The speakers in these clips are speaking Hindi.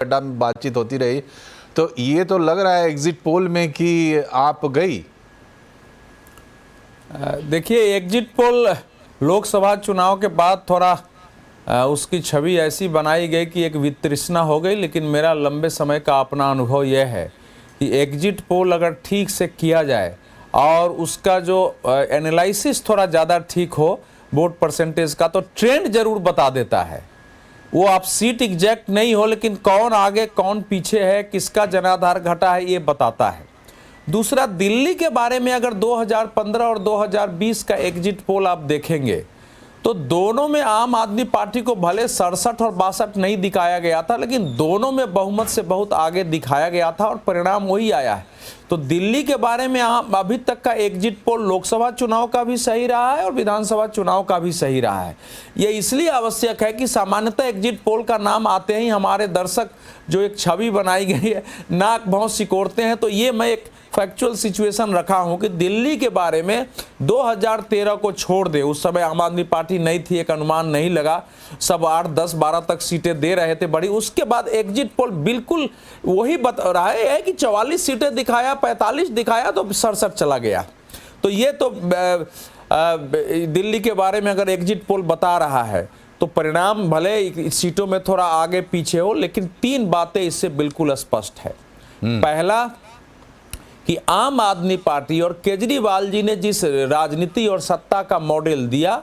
अड्डा में बातचीत होती रही, तो ये तो लग रहा है एग्जिट पोल में कि आप गई। देखिए, एग्जिट पोल लोकसभा चुनाव के बाद थोड़ा उसकी छवि ऐसी बनाई गई कि एक वितृष्णा हो गई, लेकिन मेरा लंबे समय का अपना अनुभव यह है कि एग्जिट पोल अगर ठीक से किया जाए और उसका जो एनालिसिस थोड़ा ज़्यादा ठीक हो वोट परसेंटेज का, तो ट्रेंड जरूर बता देता है। वो आप सीट एग्जैक्ट नहीं हो, लेकिन कौन आगे कौन पीछे है, किसका जनाधार घटा है, ये बताता है। दूसरा, दिल्ली के बारे में अगर 2015 और 2020 का एग्जिट पोल आप देखेंगे तो दोनों में आम आदमी पार्टी को भले 67 और 62 नहीं दिखाया गया था, लेकिन दोनों में बहुमत से बहुत आगे दिखाया गया था और परिणाम वही आया है। तो दिल्ली के बारे में अभी तक का एग्जिट पोल लोकसभा चुनाव का भी सही रहा है और विधानसभा चुनाव का भी सही रहा है। ये इसलिए आवश्यक है कि सामान्यतः एग्जिट पोल का नाम आते ही हमारे दर्शक जो एक छवि बनाई गई है नाक भौं सिकोड़ते हैं। तो ये मैं एक फैक्चुअल सिचुएशन रखा हूं कि दिल्ली के बारे में 2013 को छोड़ दे, उस समय आम आदमी पार्टी नहीं थी, एक अनुमान नहीं लगा, सब 8, 10, 12 तक सीटें दे रहे थे बड़ी। उसके बाद एग्जिट पोल बिल्कुल वही बता रहा है कि 44 सीटें दिखाया, 45 दिखाया तो 67 चला गया। तो ये तो दिल्ली के बारे में अगर एग्जिट पोल बता रहा है तो परिणाम भले सीटों में थोड़ा आगे पीछे हो, लेकिन 3 बातें इससे बिल्कुल स्पष्ट है। पहला कि आम आदमी पार्टी और केजरीवाल जी ने जिस राजनीति और सत्ता का मॉडल दिया,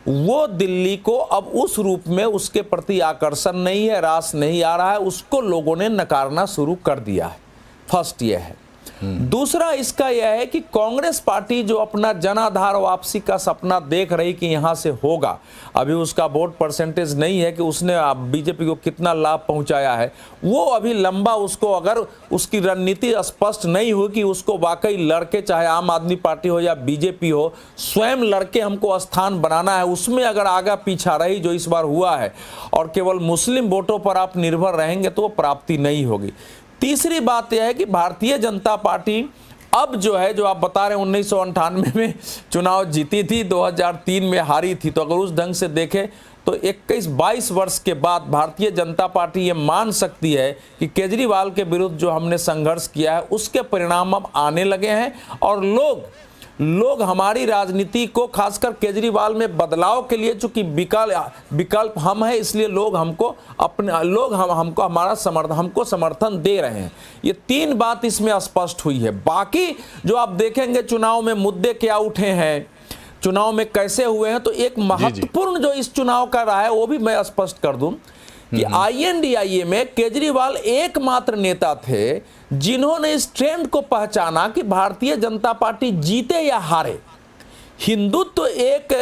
वो दिल्ली को अब उस रूप में उसके प्रति आकर्षण नहीं है, रास नहीं आ रहा है, उसको लोगों ने नकारना शुरू कर दिया है। फर्स्ट ये है। दूसरा इसका यह है कि कांग्रेस पार्टी जो अपना जनाधार वापसी का सपना देख रही कि यहां से होगा, अभी उसका वोट परसेंटेज नहीं है कि उसने बीजेपी को कितना लाभ पहुंचाया है, वो अभी लंबा उसको अगर उसकी रणनीति स्पष्ट नहीं हो कि उसको वाकई लड़के, चाहे आम आदमी पार्टी हो या बीजेपी हो, स्वयं लड़के हमको स्थान बनाना है, उसमें अगर आगा पीछा रही जो इस बार हुआ है और केवल मुस्लिम वोटों पर आप निर्भर रहेंगे तो वो प्राप्ति नहीं होगी। तीसरी बात यह है कि भारतीय जनता पार्टी अब जो है, जो आप बता रहे हैं 1998 में चुनाव जीती थी, 2003 में हारी थी, तो अगर उस ढंग से देखें तो 21-22 वर्ष के बाद भारतीय जनता पार्टी ये मान सकती है कि केजरीवाल के विरुद्ध जो हमने संघर्ष किया है उसके परिणाम अब आने लगे हैं और लोग हमारी राजनीति को, खासकर केजरीवाल में बदलाव के लिए, चूंकि विकल्प हम है, इसलिए लोग हमको हमको समर्थन दे रहे हैं। ये 3 बात इसमें स्पष्ट हुई है। बाकी जो आप देखेंगे चुनाव में मुद्दे क्या उठे हैं, चुनाव में कैसे हुए हैं, तो एक महत्वपूर्ण जो इस चुनाव का रहा है वो भी मैं स्पष्ट कर दूं कि INDIA में केजरीवाल एकमात्र नेता थे जिन्होंने इस ट्रेंड को पहचाना कि भारतीय जनता पार्टी जीते या हारे, हिंदुत्व एक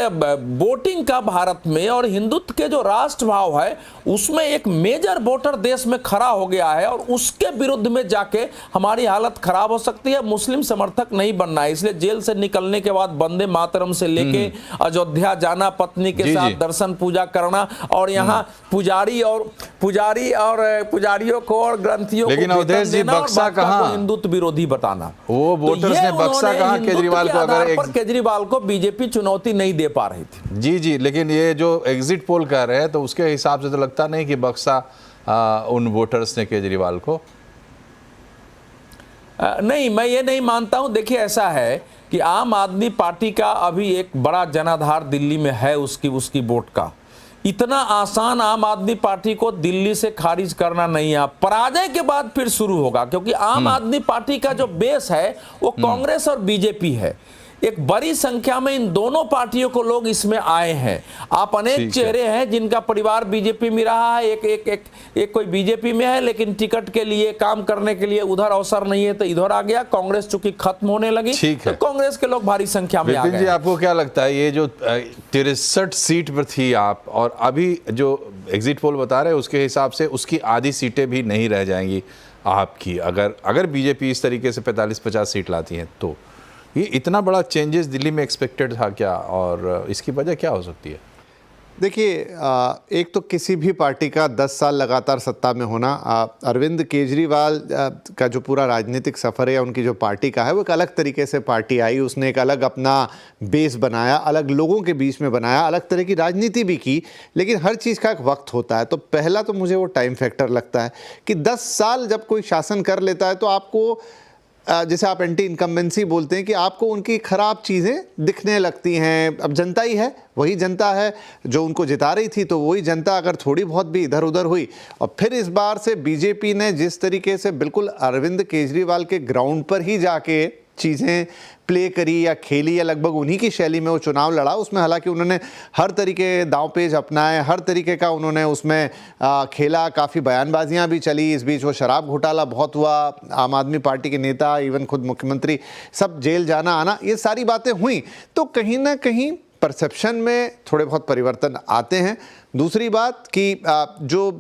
वोटिंग का भारत में और हिंदुत्व के जो राष्ट्र भाव है उसमें एक मेजर वोटर देश में खड़ा हो गया है और उसके विरुद्ध में जाके हमारी हालत खराब हो सकती है। मुस्लिम समर्थक नहीं बनना है, इसलिए जेल से निकलने के बाद वंदे मातरम से लेके अयोध्या जाना, पत्नी के साथ दर्शन पूजा करना और यहाँ पुजारियों को और ग्रंथियों को अवधेश जी बक्सा कहाँ, हिंदुत्व विरोधी बताना, वो वोटर्स ने बक्सा कहाँ केजरीवाल को, अगर केजरीवाल को बीजेपी चुनौती नहीं दे पा रही थी। जी, लेकिन ये जो एग्जिट पोल कर रहे हैं तो उसके हिसाब से तो लगता नहीं कि बक्सा उन वोटर्स ने केजरीवाल को, नहीं, मैं ये नहीं मानता हूं। देखिए, ऐसा है कि आम आदमी पार्टी का अभी एक बड़ा जनाधार दिल्ली में है, उसकी वोट का। इतना आसान आम आदमी पार्टी को दिल्ली से खारिज करना नहीं है, पराजय के बाद फिर शुरू होगा, क्योंकि आम आदमी पार्टी का जो बेस है वो कांग्रेस और बीजेपी है। एक बड़ी संख्या में इन दोनों पार्टियों को लोग इसमें आए हैं। आप अनेक चेहरे हैं जिनका परिवार बीजेपी में रहा है, एक कोई बीजेपी में है लेकिन टिकट के लिए, काम करने के लिए उधर अवसर नहीं है तो इधर आ गया। कांग्रेस चूंकि खत्म होने लगी तो कांग्रेस के लोग भारी संख्या में आ गए। जी, आपको क्या लगता है, ये जो 63 सीट पर थी आप, और अभी जो एग्जिट पोल बता रहे हैं उसके हिसाब से उसकी आधी सीटें भी नहीं रह जाएंगी आपकी, अगर बीजेपी इस तरीके से 45-50 सीट लाती हैं, तो ये इतना बड़ा चेंजेस दिल्ली में एक्सपेक्टेड था क्या, और इसकी वजह क्या हो सकती है? देखिए, एक तो किसी भी पार्टी का 10 साल लगातार सत्ता में होना, अरविंद केजरीवाल का जो पूरा राजनीतिक सफ़र है, उनकी जो पार्टी का है, वो एक अलग तरीके से पार्टी आई, उसने एक अलग अपना बेस बनाया, अलग लोगों के बीच में बनाया, अलग तरह की राजनीति भी की, लेकिन हर चीज़ का एक वक्त होता है। तो पहला तो मुझे वो टाइम फैक्टर लगता है कि 10 साल जब कोई शासन कर लेता है तो आपको, जैसे आप एंटी इनकम्बेंसी बोलते हैं, कि आपको उनकी खराब चीज़ें दिखने लगती हैं। अब जनता ही है, वही जनता है जो उनको जिता रही थी, तो वही जनता अगर थोड़ी बहुत भी इधर उधर हुई, और फिर इस बार से बीजेपी ने जिस तरीके से बिल्कुल अरविंद केजरीवाल के ग्राउंड पर ही जाके चीज़ें प्ले करी या खेली, या लगभग उन्हीं की शैली में वो चुनाव लड़ा, उसमें हालांकि उन्होंने हर तरीके दांव पेच अपनाए, हर तरीके का उन्होंने उसमें खेला, काफ़ी बयानबाजियां भी चली। इस बीच वो शराब घोटाला बहुत हुआ, आम आदमी पार्टी के नेता, इवन खुद मुख्यमंत्री, सब जेल जाना आना, ये सारी बातें हुई। तो कहीं ना कहीं परसेप्शन में थोड़े बहुत परिवर्तन आते हैं। दूसरी बात कि जो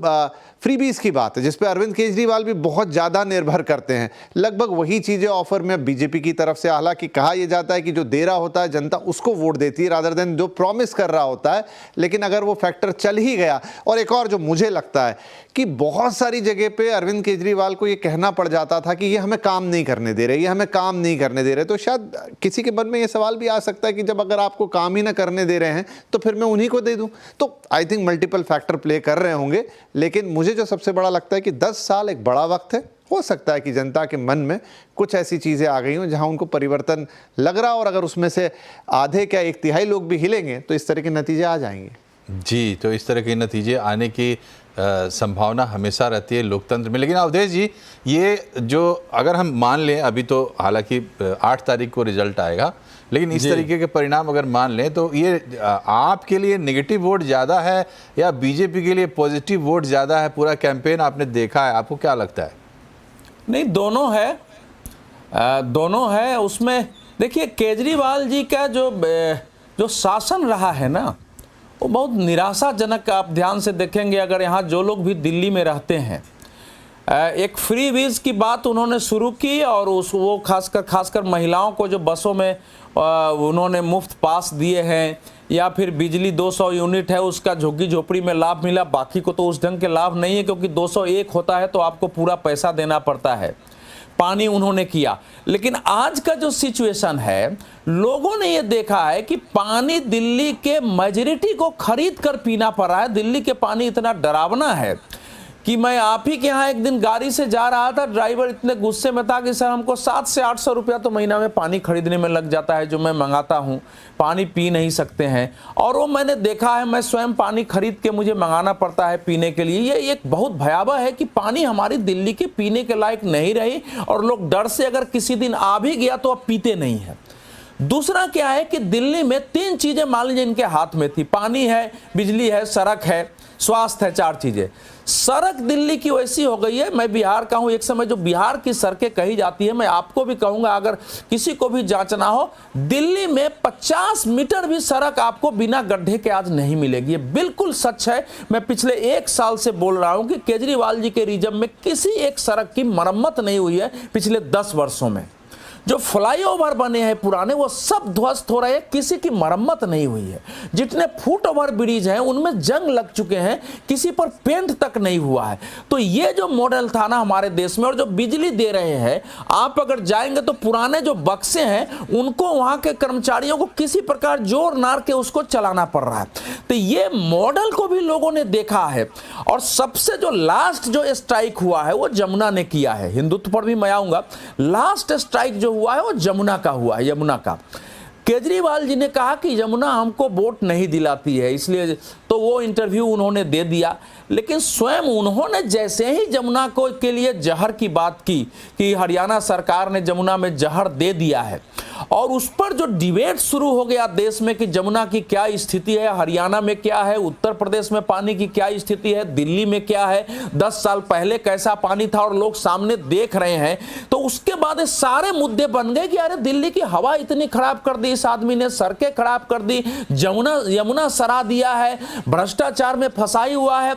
फ्रीबीज की बात है, जिस पे अरविंद केजरीवाल भी बहुत ज़्यादा निर्भर करते हैं, लगभग वही चीज़ें ऑफर में बीजेपी की तरफ से, हालांकि कहा यह जाता है कि जो दे रहा होता है जनता उसको वोट देती है रादर देन जो प्रॉमिस कर रहा होता है, लेकिन अगर वो फैक्टर चल ही गया। और एक और जो मुझे लगता है कि बहुत सारी जगह पे अरविंद केजरीवाल को ये कहना पड़ जाता था कि ये हमें काम नहीं करने दे रहे, ये हमें काम नहीं करने दे रहे, तो शायद किसी के मन में ये सवाल भी आ सकता है कि जब अगर आपको काम ही ना करने दे रहे हैं तो फिर मैं उन्हीं को दे दूं। तो I think multiple factor play कर रहे होंगे, लेकिन मुझे जो सबसे बड़ा लगता है कि 10 साल एक बड़ा वक्त है। हो सकता है कि जनता के मन में कुछ ऐसी चीज़ें आ गई हों जहां उनको परिवर्तन लग रहा, और अगर उसमें से आधे क्या 1/3 लोग भी हिलेंगे तो इस तरह के नतीजे आ जाएंगे। जी, तो इस तरह के नतीजे आने की संभावना हमेशा रहती है लोकतंत्र में। लेकिन अवधेश जी, ये जो अगर हम मान लें, अभी तो हालांकि 8 तारीख को रिजल्ट आएगा, लेकिन इस तरीके के परिणाम अगर मान लें तो ये आपके लिए नेगेटिव वोट ज़्यादा है या बीजेपी के लिए पॉजिटिव वोट ज़्यादा है? पूरा कैंपेन आपने देखा है, आपको क्या लगता है? नहीं, दोनों है, दोनों है। उसमें देखिए, केजरीवाल जी का जो शासन रहा है ना, वो बहुत निराशाजनक। आप ध्यान से देखेंगे, अगर यहाँ जो लोग भी दिल्ली में रहते हैं, एक फ्री वीज की बात उन्होंने शुरू की, और वो खासकर महिलाओं को जो बसों में उन्होंने मुफ्त पास दिए हैं, या फिर बिजली 200 यूनिट है उसका झुग्गी झोपड़ी में लाभ मिला, बाकी को तो उस ढंग के लाभ नहीं है, क्योंकि 201 होता है तो आपको पूरा पैसा देना पड़ता है। पानी उन्होंने किया। लेकिन आज का जो सिचुएशन है, लोगों ने ये देखा है कि पानी दिल्ली के मेजॉरिटी को खरीद कर पीना पड़ रहा है। दिल्ली के पानी इतना डरावना है कि मैं आप ही के यहाँ एक दिन गाड़ी से जा रहा था, ड्राइवर इतने गुस्से में था कि सर हमको 700 से 800 रुपया तो महीना में पानी खरीदने में लग जाता है, जो मैं मंगाता हूँ, पानी पी नहीं सकते हैं। और वो मैंने देखा है, मैं स्वयं पानी खरीद के मुझे मंगाना पड़ता है पीने के लिए। ये एक बहुत भयावह है कि पानी हमारी दिल्ली के पीने के लायक नहीं रही, और लोग डर से अगर किसी दिन आ भी गया तो अब पीते नहीं है। दूसरा क्या है कि दिल्ली में 3 चीजें मान लीजिए इनके हाथ में थी, पानी है, बिजली है, सड़क है, स्वास्थ्य है, 4 चीजें। सड़क दिल्ली की वैसी हो गई है, मैं बिहार का हूं, एक समय जो बिहार की सड़कें कही जाती है, मैं आपको भी कहूंगा, अगर किसी को भी जांचना हो, दिल्ली में 50 मीटर भी सड़क आपको बिना गड्ढे के आज नहीं मिलेगी। ये बिल्कुल सच है। मैं पिछले 1 साल से बोल रहा हूं कि केजरीवाल जी के रिजम में किसी एक सड़क की मरम्मत नहीं हुई है पिछले 10 वर्षों में। जो फ्लाईओवर बने हैं पुराने, वो सब ध्वस्त हो रहे हैं, किसी की मरम्मत नहीं हुई है। जितने फुट ओवर ब्रिज हैं उनमें जंग लग चुके हैं, किसी पर पेंट तक नहीं हुआ है। तो ये जो मॉडल था ना हमारे देश में, और जो बिजली दे रहे हैं, आप अगर जाएंगे तो पुराने जो बक्से हैं उनको वहां के कर्मचारियों को किसी प्रकार जोर नार के उसको चलाना पड़ रहा है। तो ये मॉडल को भी लोगों ने देखा है। और सबसे जो लास्ट जो स्ट्राइक हुआ है वो जमुना ने किया है। हिंदुत्व पर भी मैं आऊंगा। लास्ट स्ट्राइक जो हुआ है वो जमुना का हुआ है। यमुना का केजरीवाल जी ने कहा कि यमुना हमको वोट नहीं दिलाती है, इसलिए तो वो इंटरव्यू उन्होंने दे दिया। लेकिन स्वयं उन्होंने जैसे ही जमुना को के लिए जहर की बात की कि हरियाणा सरकार ने जमुना में जहर दे दिया है, और उस पर जो डिबेट शुरू हो गया देश में कि जमुना की क्या स्थिति है, हरियाणा में क्या है, उत्तर प्रदेश में पानी की क्या स्थिति है, दिल्ली में क्या है, 10 साल पहले कैसा पानी था, और लोग सामने देख रहे हैं। तो उसके बाद ये सारे मुद्दे बन गए कि अरे दिल्ली की हवा इतनी खराब कर दी इस आदमी ने, सड़कें खराब कर दी, यमुना सरा दिया है, भ्रष्टाचार में फंसाई हुआ है।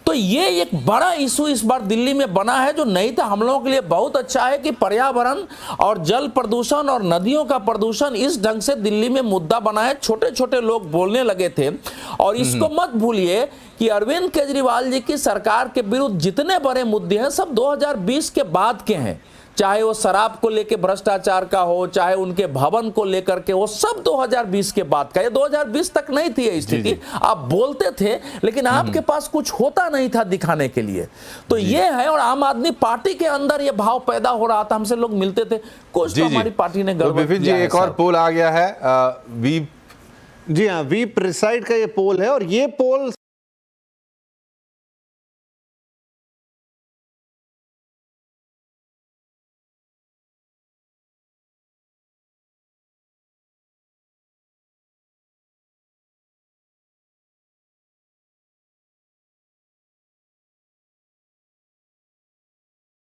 तो ये एक बड़ा इशू इस बार दिल्ली में बना है, जो नहीं था। हम लोगों के लिए बहुत अच्छा है कि पर्यावरण और जल प्रदूषण और नदियों का प्रदूषण इस ढंग से दिल्ली में मुद्दा बना है। छोटे छोटे लोग बोलने लगे थे। और इसको मत भूलिए कि अरविंद केजरीवाल जी की सरकार के विरुद्ध जितने बड़े मुद्दे हैं सब 2020 के बाद के हैं। चाहे वो शराब को लेकर भ्रष्टाचार का हो, चाहे उनके भवन को लेकर के, वो सब 2020 के बाद का। ये 2020 तक नहीं थी ये स्थिति। आप बोलते थे लेकिन आपके पास कुछ होता नहीं था दिखाने के लिए। तो ये है। और आम आदमी पार्टी के अंदर ये भाव पैदा हो रहा था। हमसे लोग मिलते थे, कुछ तो हमारी पार्टी ने गड़बड़ विपिन जी, किया है एक और साहब। पोल आ गया है। वी जी हाँ, वी प्रिसाइड का ये पोल है और ये पोल